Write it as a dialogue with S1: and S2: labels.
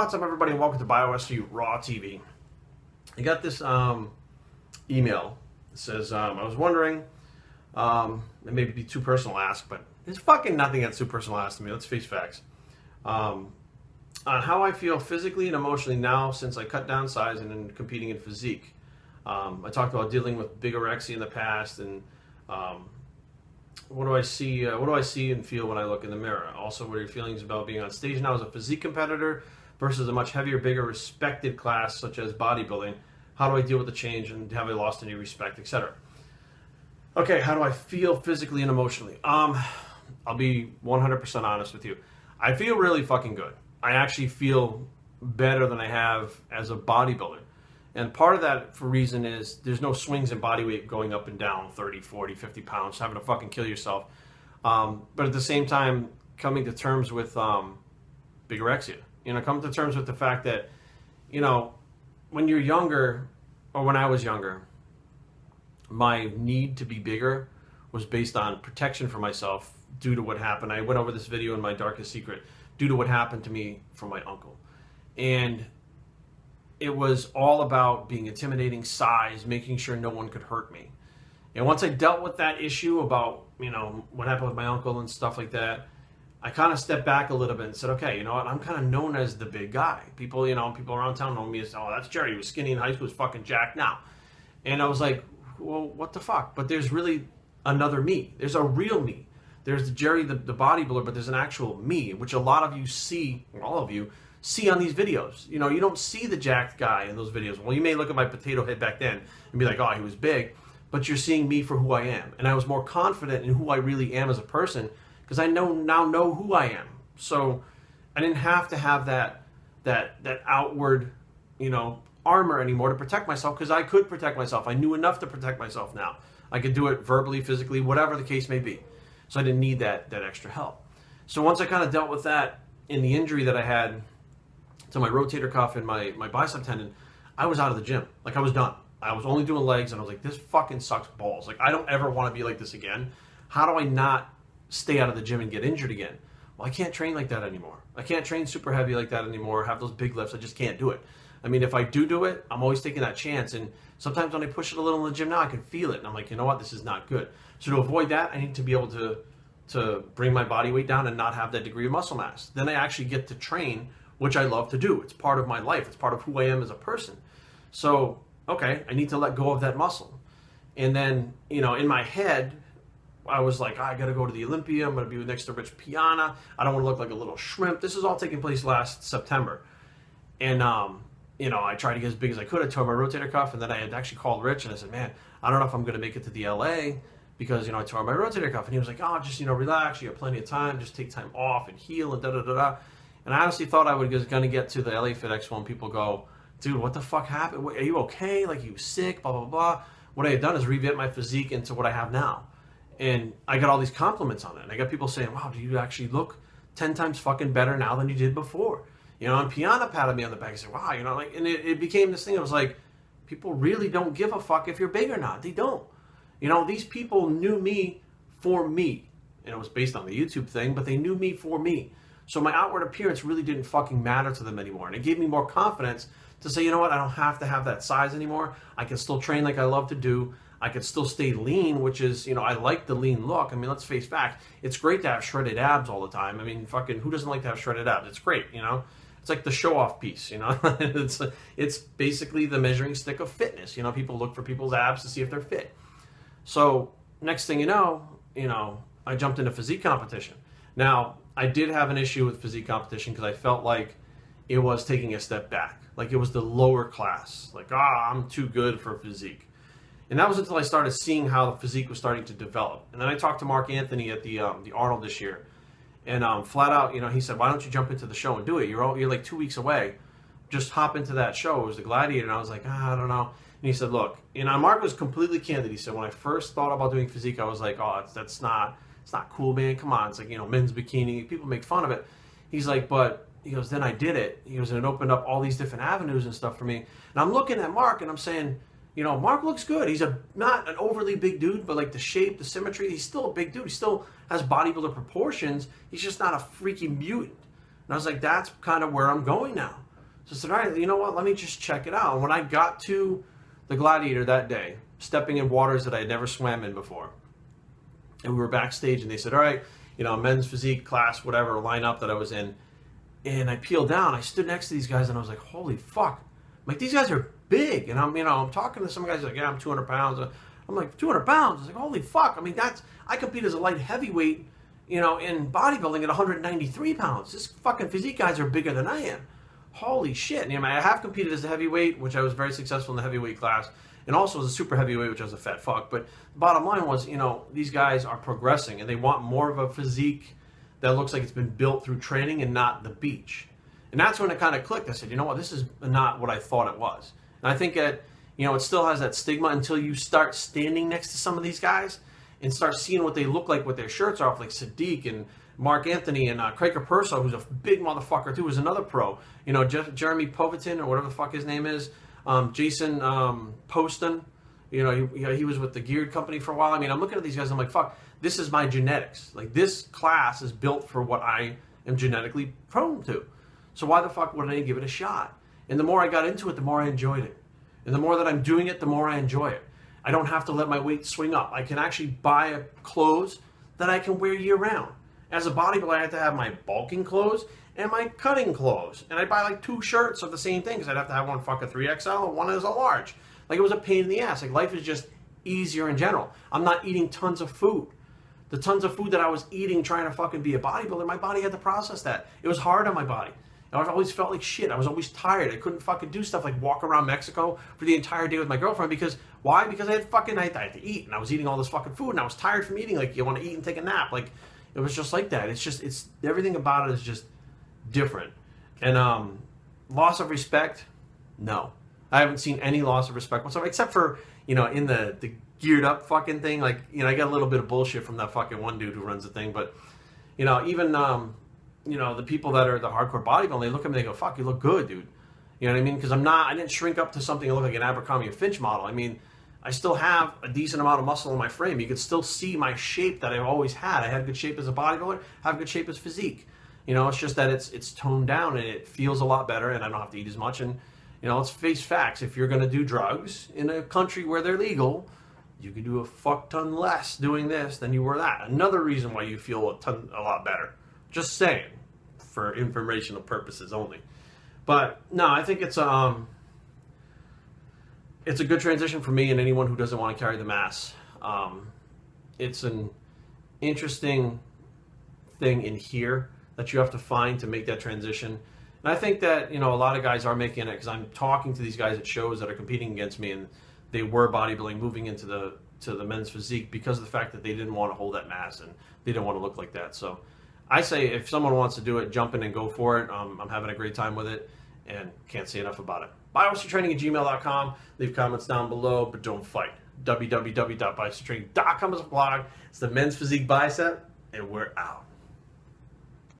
S1: What's up, everybody, and welcome to Bios3 Raw TV. I got this email that says, I was wondering, it may be too personal to ask, but there's fucking nothing that's too personal to ask to me, let's face facts. On how I feel physically and emotionally now since I cut down size and in competing in physique. I talked about dealing with bigorexia in the past, and what do I see and feel when I look in the mirror? Also, what are your feelings about being on stage now as a physique competitor versus a much heavier, bigger, respected class such as bodybuilding? How do I deal with the change, and have I lost any respect, etc.? Okay, how do I feel physically and emotionally? I'll be 100% honest with you. I feel really fucking good. I actually feel better than I have as a bodybuilder. And part of that reason is there's no swings in body weight going up and down 30, 40, 50 pounds, having to fucking kill yourself. But at the same time, coming to terms with bigorexia. You know, coming to terms with the fact that, you know, when you're younger, or when I was younger, my need to be bigger was based on protection for myself due to what happened. I went over this video in my darkest secret, due to what happened to me from my uncle. And it was all about being intimidating, size, making sure no one could hurt me. And once I dealt with that issue about, you know, what happened with my uncle and stuff like that, I kind of stepped back a little bit and said, okay, you know what, I'm kind of known as the big guy. People, you know, people around town know me as, oh, that's Jerry. He was skinny in high school, he's fucking jacked now. And I was like, well, what the fuck? But there's really another me. There's a real me. There's the Jerry, the bodybuilder, but there's an actual me, which a lot of you see, or all of you, see on these videos. You know, you don't see the jacked guy in those videos. Well, you may look at my potato head back then and be like, oh, he was big, but you're seeing me for who I am. And I was more confident in who I really am as a person because I now know who I am. So I didn't have to have that outward, you know, armor anymore to protect myself, because I could protect myself. I knew enough to protect myself now. I could do it verbally, physically, whatever the case may be. So I didn't need that extra help. So once I kind of dealt with that in the injury that I had to my rotator cuff and my bicep tendon, I was out of the gym. Like, I was done. I was only doing legs, and I was like, this fucking sucks balls. Like, I don't ever want to be like this again. How do I not stay out of the gym and get injured again? Well, I can't train like that anymore. I can't train super heavy like that anymore, have those big lifts. I just can't do it. I mean, if I do it, I'm always taking that chance. And sometimes when I push it a little in the gym now, I can feel it. And I'm like, you know what? This is not good. So to avoid that, I need to be able to bring my body weight down and not have that degree of muscle mass. Then I actually get to train, which I love to do. It's part of my life. It's part of who I am as a person. So, okay, I need to let go of that muscle. And then, you know, in my head, I was like, I got to go to the Olympia. I'm going to be next to Rich Piana. I don't want to look like a little shrimp. This is all taking place last September. And, you know, I tried to get as big as I could. I tore my rotator cuff, and then I had actually called Rich, and I said, man, I don't know if I'm going to make it to the LA because, you know, I tore my rotator cuff. And he was like, oh, just, you know, relax. You have plenty of time. Just take time off and heal and da-da-da-da. And I honestly thought I was going to get to the LA Fit Expo and people go, dude, what the fuck happened? Are you okay? Like, you sick? Blah, blah, blah. What I had done is revamp my physique into what I have now. And I got all these compliments on it. And I got people saying, wow, do you actually look 10 times fucking better now than you did before? You know, and Piana patted me on the back and said, wow, you know, like, and it became this thing. I was like, people really don't give a fuck if you're big or not. They don't. You know, these people knew me for me. And it was based on the YouTube thing, but they knew me for me. So my outward appearance really didn't fucking matter to them anymore. And it gave me more confidence to say, you know what, I don't have to have that size anymore. I can still train like I love to do. I could still stay lean, which is, you know, I like the lean look. I mean, let's face facts. It's great to have shredded abs all the time. I mean, fucking, who doesn't like to have shredded abs? It's great, you know? It's like the show-off piece, you know? It's basically the measuring stick of fitness. You know, people look for people's abs to see if they're fit. So next thing you know, I jumped into physique competition. Now, I did have an issue with physique competition because I felt like it was taking a step back. Like, it was the lower class. Like, I'm too good for physique. And that was until I started seeing how the physique was starting to develop. And then I talked to Mark Anthony at the Arnold this year. And flat out, you know, he said, why don't you jump into the show and do it? You're like 2 weeks away. Just hop into that show. It was the Gladiator. And I was like, I don't know. And he said, look, you know, Mark was completely candid. He said, when I first thought about doing physique, I was like, oh, it's not cool, man. Come on. It's like, you know, men's bikini. People make fun of it. He's like, but, he goes, then I did it. He goes, and it opened up all these different avenues and stuff for me. And I'm looking at Mark and I'm saying, you know, Mark looks good. He's not an overly big dude, but like the shape, the symmetry, he's still a big dude. He still has bodybuilder proportions. He's just not a freaking mutant. And I was like, that's kind of where I'm going now. So I said, all right, you know what? Let me just check it out. And when I got to the Gladiator that day, stepping in waters that I had never swam in before, and we were backstage, and they said, all right, you know, men's physique class, whatever lineup that I was in, and I peeled down. I stood next to these guys, and I was like, holy fuck. I'm like, these guys are big. And I'm talking to some guys like, yeah, I'm 200 pounds. I'm like, 200 pounds? I was like, holy fuck. I mean, I compete as a light heavyweight, you know, in bodybuilding at 193 pounds. This fucking physique guys are bigger than I am. Holy shit. And, you know, I have competed as a heavyweight, which I was very successful in the heavyweight class, and also as a super heavyweight, which I was a fat fuck. But the bottom line was, you know, these guys are progressing, and they want more of a physique that looks like it's been built through training and not the beach. And that's when it kind of clicked. I said, you know what, this is not what I thought it was. And I think that, you know, it still has that stigma until you start standing next to some of these guys and start seeing what they look like with their shirts off, like Sadiq and Mark Anthony and Craig Capurso, who's a big motherfucker too, who's another pro. You know, Jeremy Povitin, or whatever the fuck his name is. Jason Poston. You know, he was with the Geared company for a while. I mean, I'm looking at these guys, I'm like, fuck, this is my genetics. Like, this class is built for what I am genetically prone to. So why the fuck wouldn't I give it a shot? And the more I got into it, the more I enjoyed it. And the more that I'm doing it, the more I enjoy it. I don't have to let my weight swing up. I can actually buy clothes that I can wear year round. As a bodybuilder, I have to have my bulking clothes and my cutting clothes. And I buy like 2 shirts of the same thing, because I'd have to have one fucking 3XL and one is a large. Like, it was a pain in the ass. Like, life is just easier in general. I'm not eating tons of food. The tons of food that I was eating trying to fucking be a bodybuilder, my body had to process that. It was hard on my body. I always felt like shit. I was always tired. I couldn't fucking do stuff like walk around Mexico for the entire day with my girlfriend, because why? Because I had to eat, and I was eating all this fucking food, and I was tired from eating. Like, you want to eat and take a nap. Like, it was just like that. It's everything about it is just different. And loss of respect, no. I haven't seen any loss of respect whatsoever, except for, you know, in the geared up fucking thing. Like, you know, I got a little bit of bullshit from that fucking one dude who runs the thing, but, you know, even you know, the people that are the hardcore bodybuilding, they look at me, they go, fuck, you look good, dude. You know what I mean? Because I didn't shrink up to something that looked like an Abercrombie & Finch model. I mean, I still have a decent amount of muscle in my frame. You could still see my shape that I've always had. I had good shape as a bodybuilder, have good shape as physique. You know, it's just that it's toned down and it feels a lot better, and I don't have to eat as much. And, you know, let's face facts. If you're going to do drugs in a country where they're legal, you can do a fuck ton less doing this than you were that. Another reason why you feel a lot better. Just saying, for informational purposes only. But no, I think it's a good transition for me and anyone who doesn't want to carry the mass. It's an interesting thing in here that you have to find to make that transition. And I think that, you know, a lot of guys are making it, because I'm talking to these guys at shows that are competing against me, and they were bodybuilding, moving into the men's physique because of the fact that they didn't want to hold that mass and they didn't want to look like that. So I say, if someone wants to do it, jump in and go for it. I'm having a great time with it, and can't say enough about it. Biostraining@gmail.com. Leave comments down below, but don't fight. www.biostraining.com is a blog. It's the men's physique bicep, and we're out.